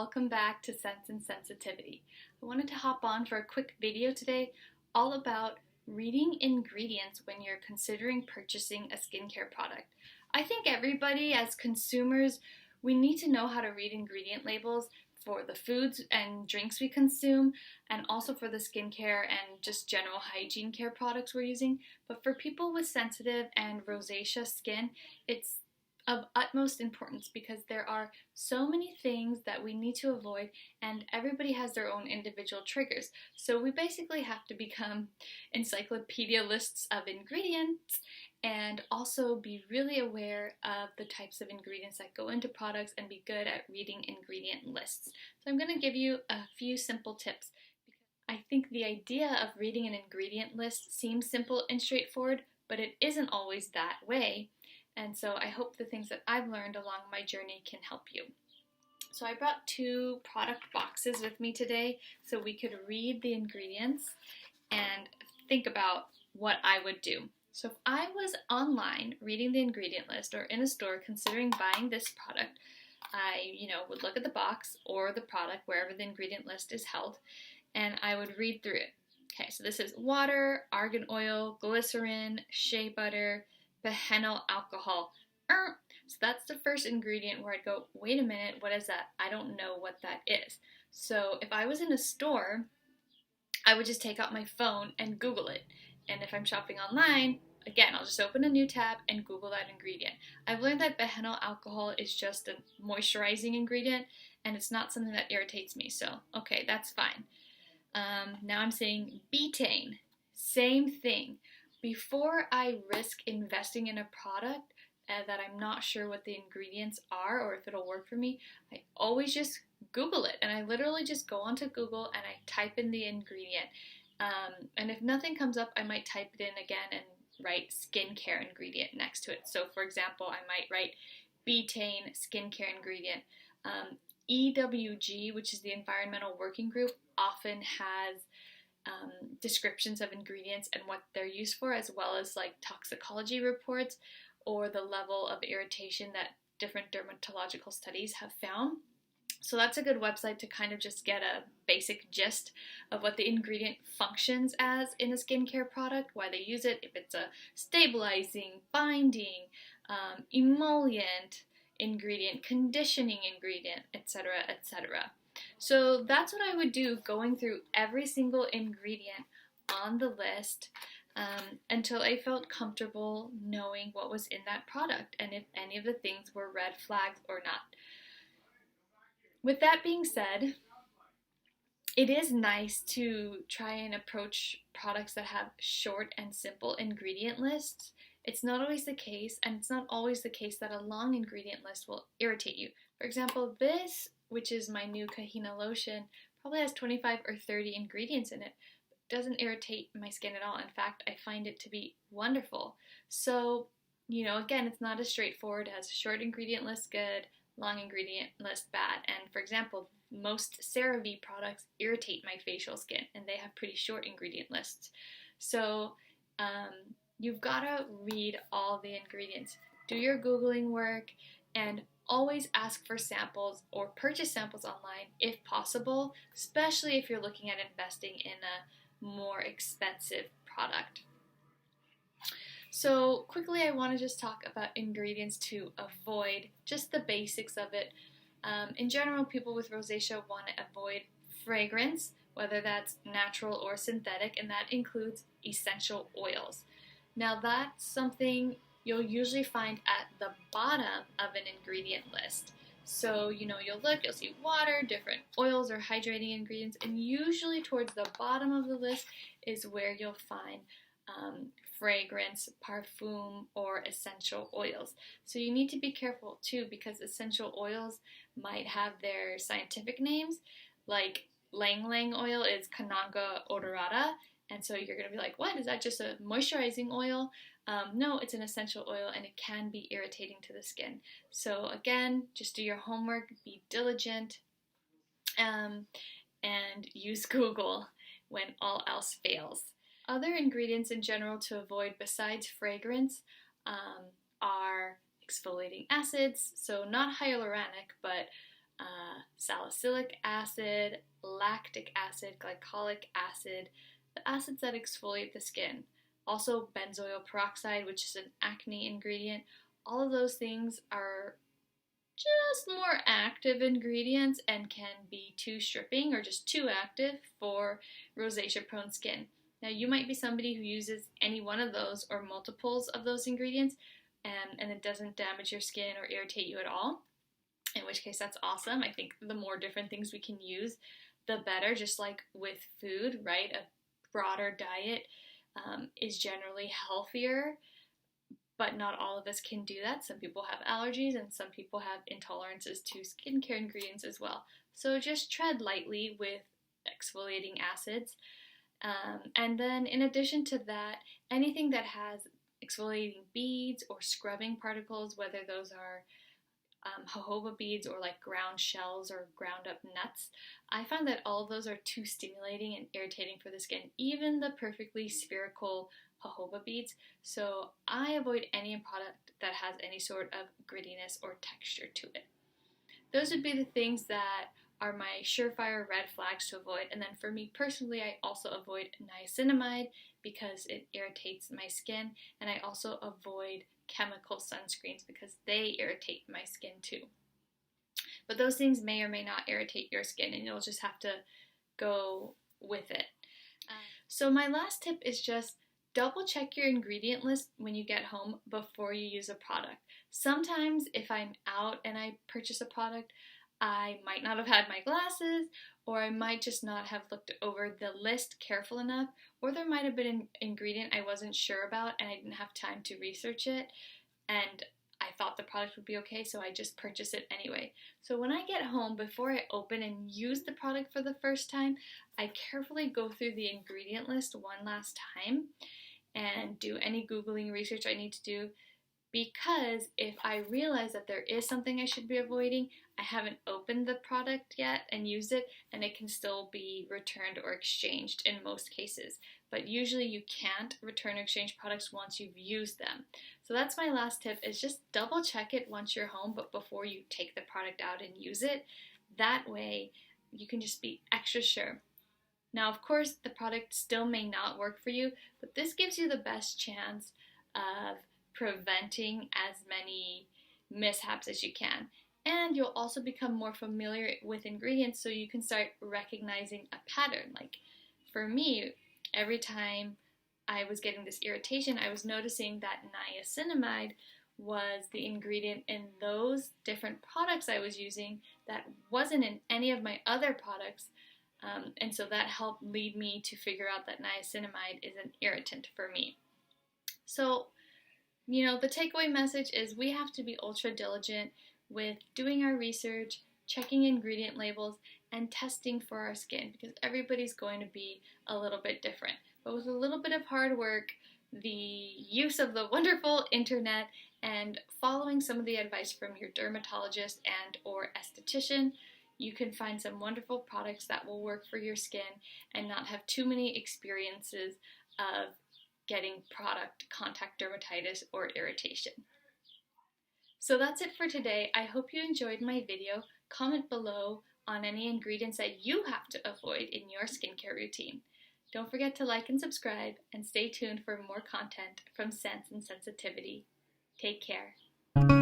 welcome back to Sense and Sensitivity. I wanted to hop on for a quick video today all about reading ingredients when you're considering purchasing a skincare product. I think everybody as consumers, we need to know how to read ingredient labels for the foods and drinks we consume, and also for the skincare and just general hygiene care products we're using. But for people with sensitive and rosacea skin, it's of utmost importance because there are so many things that we need to avoid, and everybody has their own individual triggers. So we basically have to become encyclopedia lists of ingredients and also be really aware of the types of ingredients that go into products and be good at reading ingredient lists. So I'm going to give you a few simple tips. I think the idea of reading an ingredient list seems simple and straightforward, but it isn't always that way. And so I hope the things that I've learned along my journey can help you. So I brought two product boxes with me today so we could read the ingredients and think about what I would do. So if I was online reading the ingredient list or in a store considering buying this product, I would look at the box or the product wherever the ingredient list is held, and I would read through it. Okay, so this is water, argan oil, glycerin, shea butter, behenyl alcohol. So that's the first ingredient where I'd go, wait a minute, what is that? I don't know what that is. So if I was in a store, I would just take out my phone and Google it. And if I'm shopping online, again, I'll just open a new tab and Google that ingredient. I've learned that behenyl alcohol is just a moisturizing ingredient and it's not something that irritates me. So, okay, that's fine. Now I'm saying betaine, same thing. Before I risk investing in a product that I'm not sure what the ingredients are or if it'll work for me, I always just Google it. And I literally just go onto Google and I type in the ingredient. And if nothing comes up, I might type it in again and write skincare ingredient next to it. So for example, I might write betaine skincare ingredient. EWG, which is the Environmental Working Group, often has descriptions of ingredients and what they're used for, as well as like toxicology reports or the level of irritation that different dermatological studies have found. So that's a good website to kind of just get a basic gist of what the ingredient functions as in a skincare product, why they use it, if it's a stabilizing, binding, emollient ingredient, conditioning ingredient, etc., etc. So that's what I would do, going through every single ingredient on the list until I felt comfortable knowing what was in that product and if any of the things were red flags or not. With that being said, it is nice to try and approach products that have short and simple ingredient lists. It's not always the case, and it's not always the case that a long ingredient list will irritate you. For example, this, which is my new Kahina lotion, probably has 25 or 30 ingredients in it. It doesn't irritate my skin at all. In fact, I find it to be wonderful. So, again, it's not as straightforward as short ingredient list good, long ingredient list bad. And for example, most CeraVe products irritate my facial skin, and they have pretty short ingredient lists. So you've got to read all the ingredients, do your Googling work, and always ask for samples or purchase samples online if possible, especially if you're looking at investing in a more expensive product. So quickly, I want to just talk about ingredients to avoid, just the basics of it. In general, people with rosacea want to avoid fragrance, whether that's natural or synthetic, and that includes essential oils. Now that's something you'll usually find at the bottom of an ingredient list. So, you'll see water, different oils or hydrating ingredients, and usually towards the bottom of the list is where you'll find fragrance, parfum, or essential oils. So you need to be careful too, because essential oils might have their scientific names, like Lang Lang oil is Cananga odorata, and so you're going to be like, what, is that just a moisturizing oil? No, it's an essential oil, and it can be irritating to the skin. So again, just do your homework, be diligent, and use Google when all else fails. Other ingredients in general to avoid besides fragrance are exfoliating acids, so not hyaluronic, but salicylic acid, lactic acid, glycolic acid, the acids that exfoliate the skin. Also benzoyl peroxide, which is an acne ingredient. All of those things are just more active ingredients and can be too stripping or just too active for rosacea prone skin. Now you might be somebody who uses any one of those or multiples of those ingredients and it doesn't damage your skin or irritate you at all, in which case that's awesome. I think the more different things we can use, the better, just like with food, right? A broader diet is generally healthier, but not all of us can do that. Some people have allergies and some people have intolerances to skincare ingredients as well. So just tread lightly with exfoliating acids. And then in addition to that, anything that has exfoliating beads or scrubbing particles, whether those are jojoba beads or like ground shells or ground up nuts, I find that all of those are too stimulating and irritating for the skin, even the perfectly spherical jojoba beads. So I avoid any product that has any sort of grittiness or texture to it. Those would be the things that are my surefire red flags to avoid. And then for me personally, I also avoid niacinamide because it irritates my skin, and I also avoid chemical sunscreens because they irritate my skin too. But those things may or may not irritate your skin, and you'll just have to go with it. So my last tip is just double check your ingredient list when you get home before you use a product. Sometimes if I'm out and I purchase a product, I might not have had my glasses, or I might just not have looked over the list careful enough, or there might have been an ingredient I wasn't sure about and I didn't have time to research it, and I thought the product would be okay, so I just purchased it anyway. So when I get home, before I open and use the product for the first time, I carefully go through the ingredient list one last time and do any Googling research I need to do, because if I realize that there is something I should be avoiding, I haven't opened the product yet and used it, and it can still be returned or exchanged in most cases. But usually you can't return or exchange products once you've used them. So that's my last tip, is just double check it once you're home, but before you take the product out and use it. That way you can just be extra sure. Now, of course, the product still may not work for you, but this gives you the best chance of preventing as many mishaps as you can. And you'll also become more familiar with ingredients, so you can start recognizing a pattern. Like for me, every time I was getting this irritation, I was noticing that niacinamide was the ingredient in those different products I was using that wasn't in any of my other products. And so that helped lead me to figure out that niacinamide is an irritant for me. So, the takeaway message is we have to be ultra diligent with doing our research, checking ingredient labels, and testing for our skin, because everybody's going to be a little bit different. But with a little bit of hard work, the use of the wonderful internet, and following some of the advice from your dermatologist and or esthetician, you can find some wonderful products that will work for your skin and not have too many experiences of getting product contact dermatitis or irritation. So that's it for today. I hope you enjoyed my video. Comment below on any ingredients that you have to avoid in your skincare routine. Don't forget to like and subscribe, and stay tuned for more content from Sense and Sensitivity. Take care.